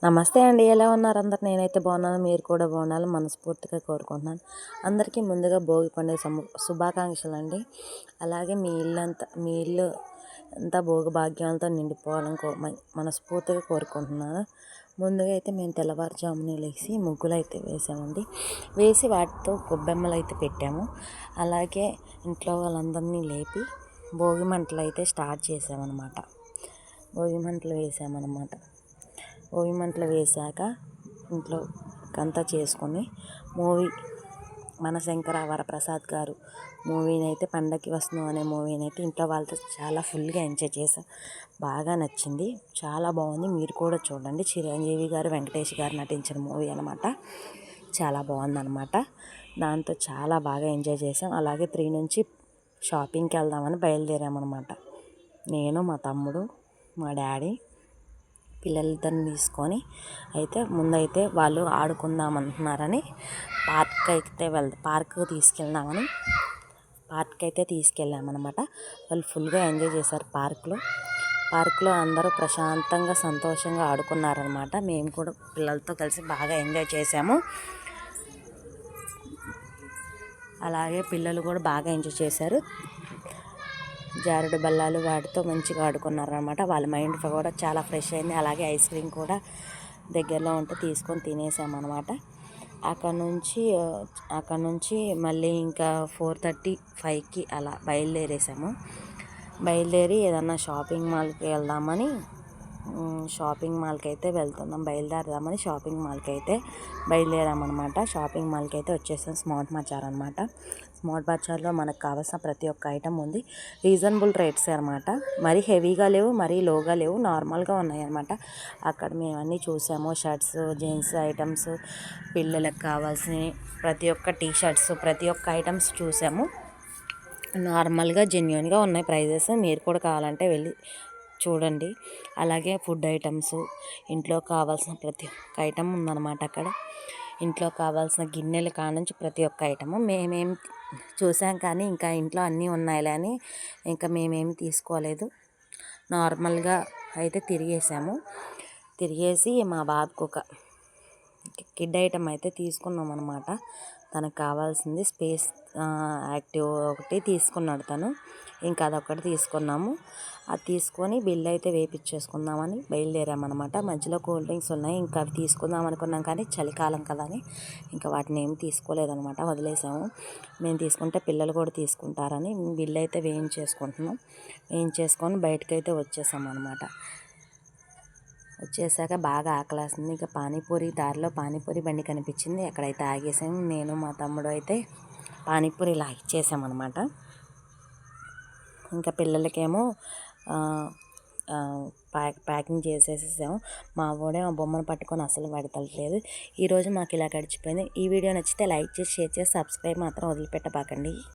నమస్తే అండి, ఎలా ఉన్నారు అందరు? నేనైతే బాగున్నాను, మీరు కూడా బాగుండాలని మనస్ఫూర్తిగా కోరుకుంటున్నాను. అందరికీ ముందుగా భోగి పండుగ శుభాకాంక్షలు అండి. అలాగే మీ ఇల్లు అంతా భోగి భాగ్యాలతో నిండిపోవాలని మనస్ఫూర్తిగా కోరుకుంటున్నాను. ముందుగా అయితే మేము తెల్లవారుజామునే లేచి ముగ్గులు అయితే వేసామండి. వేసి వాటితో గొబ్బెమ్మలు అయితే పెట్టాము. అలాగే ఇంట్లో వాళ్ళందరినీ లేపి భోగి మంటలు అయితే స్టార్ట్ చేసామన్నమాట. భోగి మంటలు వేసామన్నమాట. భోగి మంటలు వేసాక ఇంట్లో అంతా చేసుకొని మనశంకర వరప్రసాద్ గారు మూవీని అయితే పండక్కి వస్తున్నాం అనే మూవీని అయితే ఇంట్లో వాళ్ళతో చాలా ఫుల్గా ఎంజాయ్ చేసాం. బాగా నచ్చింది, చాలా బాగుంది. మీరు కూడా చూడండి. చిరంజీవి గారు, వెంకటేష్ గారు నటించిన మూవీ అనమాట. చాలా బాగుందన్నమాట. దాంతో చాలా బాగా ఎంజాయ్ చేసాం. అలాగే 3 నుంచి షాపింగ్కి వెళ్దామని బయలుదేరామన్నమాట. నేను, మా తమ్ముడు, మా డాడీ, పిల్లలిద్దరిని తీసుకొని అయితే ముందైతే వాళ్ళు ఆడుకుందామంటున్నారని పార్క్ అయితే తీసుకెళ్ళామన్నమాట. వాళ్ళు ఫుల్గా ఎంజాయ్ చేశారు. పార్క్లో అందరూ ప్రశాంతంగా సంతోషంగా ఆడుకున్నారనమాట. మేము కూడా పిల్లలతో కలిసి బాగా ఎంజాయ్ చేసాము. అలాగే పిల్లలు కూడా బాగా ఎంజాయ్ చేశారు. జారుడు బల్లాలు వాటితో మంచిగా ఆడుకున్నారనమాట. వాళ్ళ మైండ్ కూడా చాలా ఫ్రెష్ అయింది. అలాగే ఐస్ క్రీమ్ కూడా దగ్గరలో ఉంటే తీసుకొని తినేసామన్నమాట. అక్కడ నుంచి మళ్ళీ ఇంకా 4:30-5కి అలా బయలుదేరి ఏదన్నా షాపింగ్ మాల్కి వెళ్దామని బయలుదేరదామని షాపింగ్ మాల్కి అయితే బయలుదేరామన్నమాట. షాపింగ్ మాల్కి అయితే వచ్చేసాం. స్మార్ట్ బజార్ అనమాట. స్మార్ట్ బజార్లో మనకు కావాల్సిన ప్రతి ఒక్క ఐటమ్ ఉంది. రీజనబుల్ రేట్స్ అనమాట. మరీ హెవీగా లేవు, మరీ లోగా లేవు, నార్మల్గా ఉన్నాయన్నమాట. అక్కడ మేము అన్నీ చూసాము. షర్ట్స్, జీన్స్ ఐటమ్స్, పిల్లలకు కావాల్సినవి ప్రతి ఒక్క టీషర్ట్స్, ప్రతి ఒక్క ఐటమ్స్ చూసాము. నార్మల్గా జెన్యూన్గా ఉన్నాయి ప్రైజెస్. మీరు కూడా కావాలంటే వెళ్ళి చూడండి. అలాగే ఫుడ్ ఐటమ్స్, ఇంట్లో కావాల్సిన ప్రతి ఒక్క ఐటమ్ ఉందన్నమాట అక్కడ. ఇంట్లో కావాల్సిన గిన్నెల కానుంచి ప్రతి ఒక్క ఐటము మేమేం చూసాం, కానీ ఇంకా ఇంట్లో అన్నీ ఉన్నాయిలే అని ఇంకా మేమేమి తీసుకోలేదు. నార్మల్గా అయితే తిరిగేసి మా బాబుకు ఒక కిడ్ ఐటమ్ అయితే తీసుకున్నాం అనమాట. తనకు కావాల్సింది స్పేస్ యాక్టివ్ ఒకటి తీసుకున్నాడు తను. ఇంకా అదొకటి తీసుకున్నాము. అది తీసుకొని బిల్ అయితే వేయించేసుకుందామని బయలుదేరామన్నమాట. మధ్యలో కూల్ డ్రింక్స్ ఉన్నాయి, ఇంకా అవి తీసుకుందాం అనుకున్నాం, కానీ చలికాలం కదా అని ఇంకా వాటిని ఏమి తీసుకోలేదన్నమాట, వదిలేసాము. మేము తీసుకుంటే పిల్లలు కూడా తీసుకుంటారని బిల్ అయితే వేయించేసుకొని బయటకైతే వచ్చేసామన్నమాట. వచ్చేసాక బాగా ఆకలేస్తుంది. ఇంకా దారిలో పానీపూరి బండి కనిపించింది, అక్కడైతే ఆగేసాము. నేను, మా తమ్ముడు అయితే పానీపూరి ఇలా ఇచ్చేసామన్నమాట. ఇంకా పిల్లలకేమో ప్యాకింగ్ చేసేసాము. మా బొమ్మను పట్టుకొని అసలు పడతలేదు. ఈరోజు మాకు ఇలా గడిచిపోయింది. ఈ వీడియో నచ్చితే లైక్ చేసి, షేర్ చేసి, సబ్స్క్రైబ్ మాత్రం వదిలిపెట్టబాకండి.